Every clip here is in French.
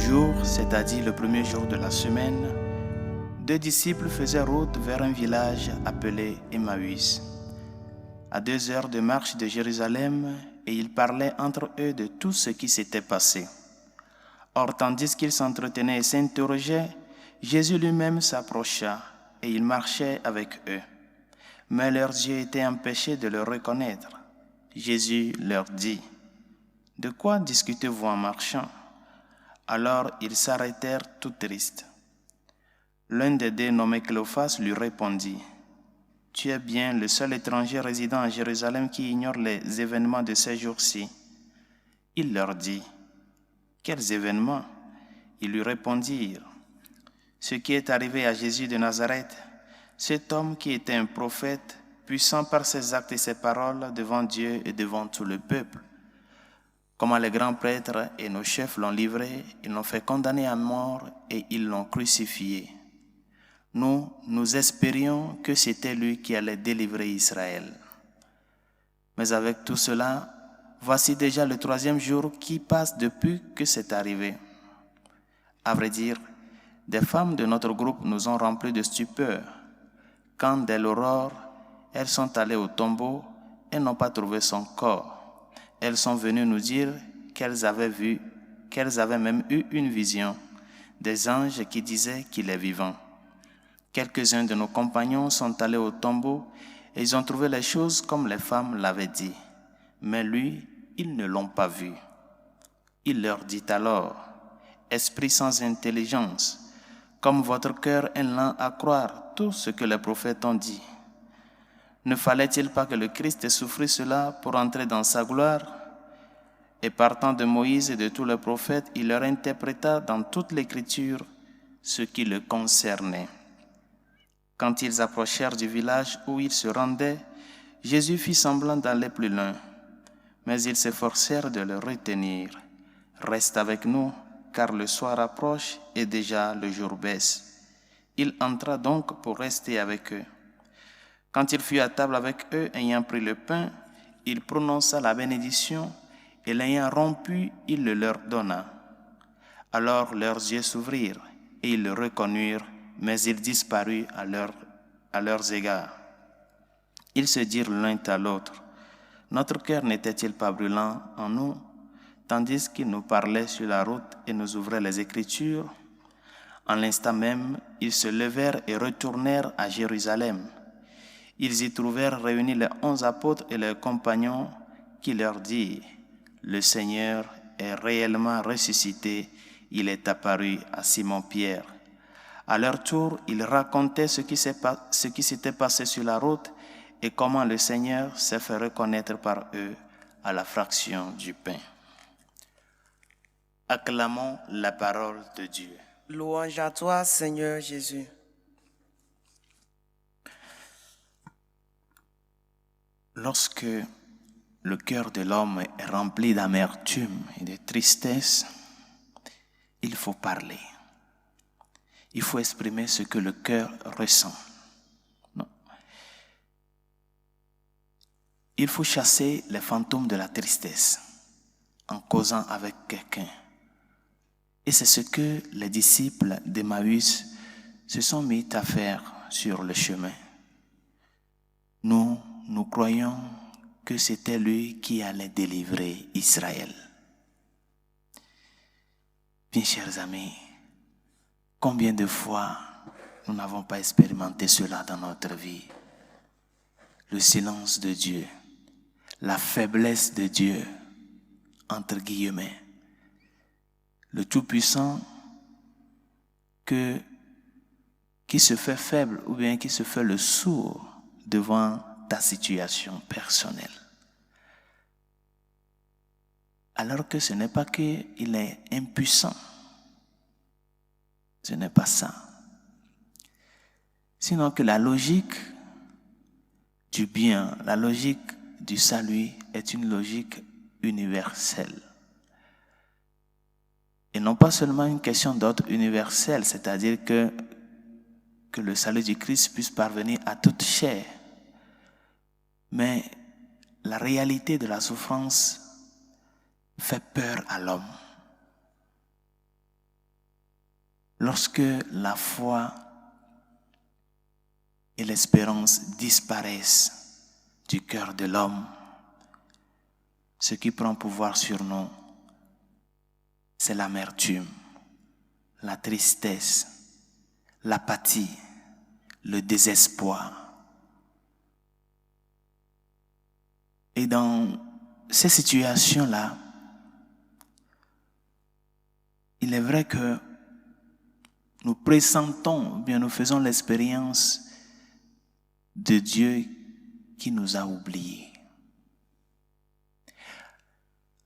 jour, c'est-à-dire le premier jour de la semaine, deux disciples faisaient route vers un village appelé Emmaüs, à 2 heures de marche de Jérusalem, et ils parlaient entre eux de tout ce qui s'était passé. Or, tandis qu'ils s'entretenaient et s'interrogeaient, Jésus lui-même s'approcha et il marchait avec eux. Mais leurs yeux étaient empêchés de le reconnaître. Jésus leur dit: « De quoi discutez-vous en marchant ?» Alors ils s'arrêtèrent tout tristes. L'un des deux, nommé Cléophas, lui répondit: « Tu es bien le seul étranger résidant à Jérusalem qui ignore les événements de ces jours-ci. » Il leur dit: « Quels événements ?» Ils lui répondirent: « Ce qui est arrivé à Jésus de Nazareth, cet homme qui était un prophète, puissant par ses actes et ses paroles devant Dieu et devant tout le peuple. Comment les grands prêtres et nos chefs l'ont livré, ils l'ont fait condamner à mort et ils l'ont crucifié. Nous espérions que c'était lui qui allait délivrer Israël. Mais avec tout cela, voici déjà le 3e jour qui passe depuis que c'est arrivé. À vrai dire, des femmes de notre groupe nous ont remplis de stupeur. Quand dès l'aurore, elles sont allées au tombeau, elles n'ont pas trouvé son corps. Elles sont venues nous dire qu'elles avaient même eu une vision, des anges qui disaient qu'il est vivant. Quelques-uns de nos compagnons sont allés au tombeau et ils ont trouvé les choses comme les femmes l'avaient dit. Mais lui, ils ne l'ont pas vu. Il leur dit alors: « Esprit sans intelligence, comme votre cœur est lent à croire tout ce que les prophètes ont dit. Ne fallait-il pas que le Christ ait souffert cela pour entrer dans sa gloire ?» Et partant de Moïse et de tous les prophètes, il leur interpréta dans toute l'Écriture ce qui le concernait. Quand ils approchèrent du village où ils se rendaient, Jésus fit semblant d'aller plus loin, mais ils s'efforcèrent de le retenir. « Reste avec nous, car le soir approche et déjà le jour baisse. » Il entra donc pour rester avec eux. Quand il fut à table avec eux, ayant pris le pain, il prononça la bénédiction et l'ayant rompu, il le leur donna. Alors leurs yeux s'ouvrirent et ils le reconnurent, mais il disparut à leurs égards. Ils se dirent l'un à l'autre: « Notre cœur n'était-il pas brûlant en nous, tandis qu'il nous parlait sur la route et nous ouvrait les Écritures ?» En l'instant même, ils se levèrent et retournèrent à Jérusalem. Ils y trouvèrent réunis les 11 apôtres et leurs compagnons qui leur dirent: « Le Seigneur est réellement ressuscité, il est apparu à Simon-Pierre. » À leur tour, ils racontaient ce qui s'était passé sur la route et comment le Seigneur s'est fait reconnaître par eux à la fraction du pain. Acclamons la parole de Dieu. Louange à toi, Seigneur Jésus. Lorsque le cœur de l'homme est rempli d'amertume et de tristesse, il faut parler. Il faut exprimer ce que le cœur ressent. Non. Il faut chasser les fantômes de la tristesse en causant avec quelqu'un. Et c'est ce que les disciples d'Emmaüs se sont mis à faire sur le chemin. Nous croyons que c'était lui qui allait délivrer Israël. Bien chers amis, combien de fois nous n'avons pas expérimenté cela dans notre vie? Le silence de Dieu, la faiblesse de Dieu, entre guillemets, le Tout-Puissant qui se fait faible ou bien qui se fait le sourd devant ta situation personnelle. Alors que ce n'est pas qu'il est impuissant. Ce n'est pas ça. Sinon que la logique du bien, la logique du salut est une logique universelle. Et non pas seulement une question d'ordre universel, c'est-à-dire que le salut du Christ puisse parvenir à toute chair. Mais la réalité de la souffrance fait peur à l'homme. lorsque la foi et l'espérance disparaissent du cœur de l'homme, ce qui prend pouvoir sur nous, c'est l'amertume, la tristesse, l'apathie, le désespoir. Et dans ces situations-là, il est vrai que nous pressentons, bien nous faisons l'expérience de Dieu qui nous a oubliés.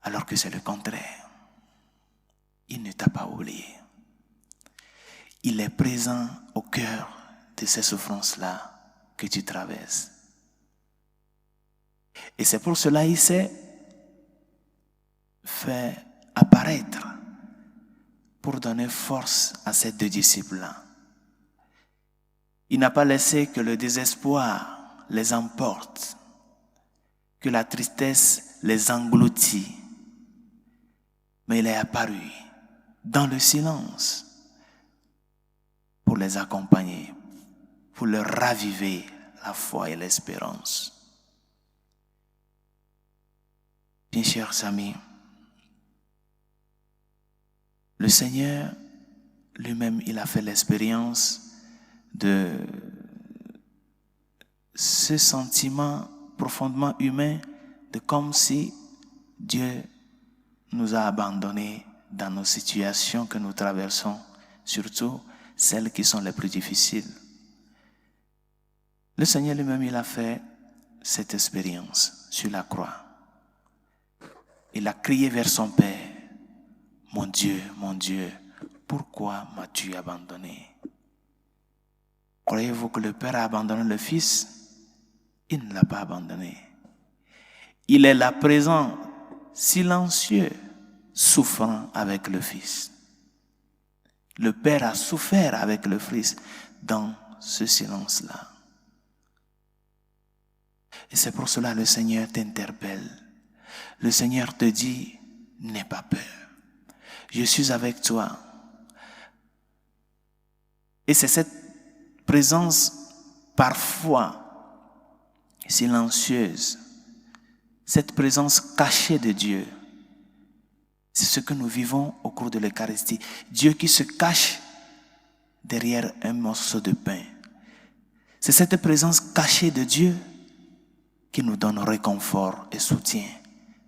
Alors que c'est le contraire. Il ne t'a pas oublié. Il est présent au cœur de ces souffrances-là que tu traverses. Et c'est pour cela qu'il s'est fait apparaître pour donner force à ces deux disciples-là. Il n'a pas laissé que le désespoir les emporte, que la tristesse les engloutit, mais il est apparu dans le silence pour les accompagner, pour leur raviver la foi et l'espérance. Bien chers amis, le Seigneur lui-même, il a fait l'expérience de ce sentiment profondément humain de comme si Dieu nous a abandonnés dans nos situations que nous traversons, surtout celles qui sont les plus difficiles. Le Seigneur lui-même, il a fait cette expérience sur la croix. Il a crié vers son Père, mon Dieu, pourquoi m'as-tu abandonné? Croyez-vous que le Père a abandonné le Fils? Il ne l'a pas abandonné. Il est là présent, silencieux, souffrant avec le Fils. Le Père a souffert avec le Fils dans ce silence-là. Et c'est pour cela que le Seigneur t'interpelle. Le Seigneur te dit, n'aie pas peur. Je suis avec toi. Et c'est cette présence parfois silencieuse, cette présence cachée de Dieu, c'est ce que nous vivons au cours de l'Eucharistie. Dieu qui se cache derrière un morceau de pain. C'est cette présence cachée de Dieu qui nous donne réconfort et soutien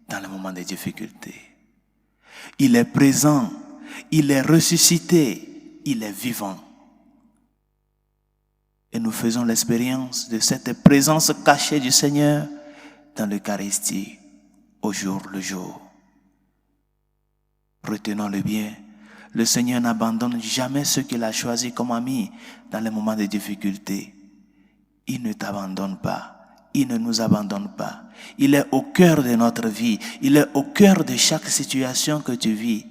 dans les moments de difficulté. Il est présent, il est ressuscité, il est vivant. Et nous faisons l'expérience de cette présence cachée du Seigneur dans l'Eucharistie, au jour le jour. Retenons-le bien, le Seigneur n'abandonne jamais ceux qu'il a choisis comme amis dans les moments de difficulté. Il ne t'abandonne pas. Il ne nous abandonne pas. Il est au cœur de notre vie. Il est au cœur de chaque situation que tu vis.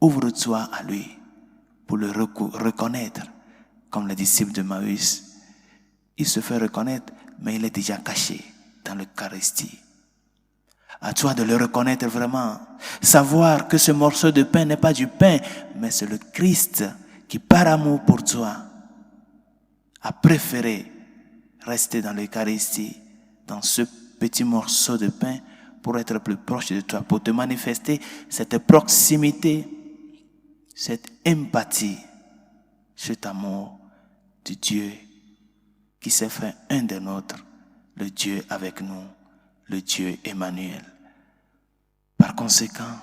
Ouvre-toi à lui pour le reconnaître comme le disciple de Maüs. Il se fait reconnaître, mais il est déjà caché dans l'Eucharistie. À toi de le reconnaître vraiment. Savoir que ce morceau de pain n'est pas du pain, mais c'est le Christ qui, par amour pour toi, a préféré rester dans l'Eucharistie, dans ce petit morceau de pain, pour être plus proche de toi, pour te manifester cette proximité, cette empathie, cet amour de Dieu qui s'est fait un des nôtres, le Dieu avec nous, le Dieu Emmanuel. Par conséquent,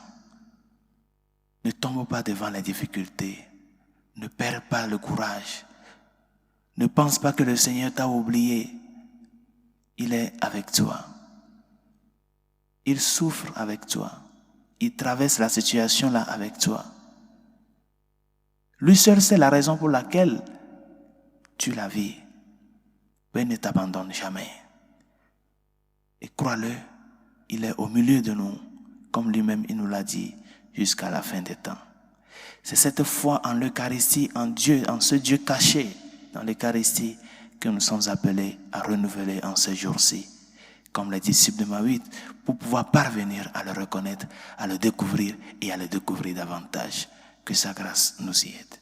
ne tombe pas devant les difficultés, ne perds pas le courage. Ne pense pas que le Seigneur t'a oublié. Il est avec toi. Il souffre avec toi. Il traverse la situation là avec toi. Lui seul sait la raison pour laquelle tu la vis. Mais il ne t'abandonne jamais. Et crois-le, il est au milieu de nous, comme lui-même il nous l'a dit, jusqu'à la fin des temps. C'est cette foi en l'Eucharistie, en Dieu, en ce Dieu caché dans l'Eucharistie que nous sommes appelés à renouveler en ces jours-ci, comme les disciples de Maüs, pour pouvoir parvenir à le reconnaître, à le découvrir et à le découvrir davantage. Que sa grâce nous y aide.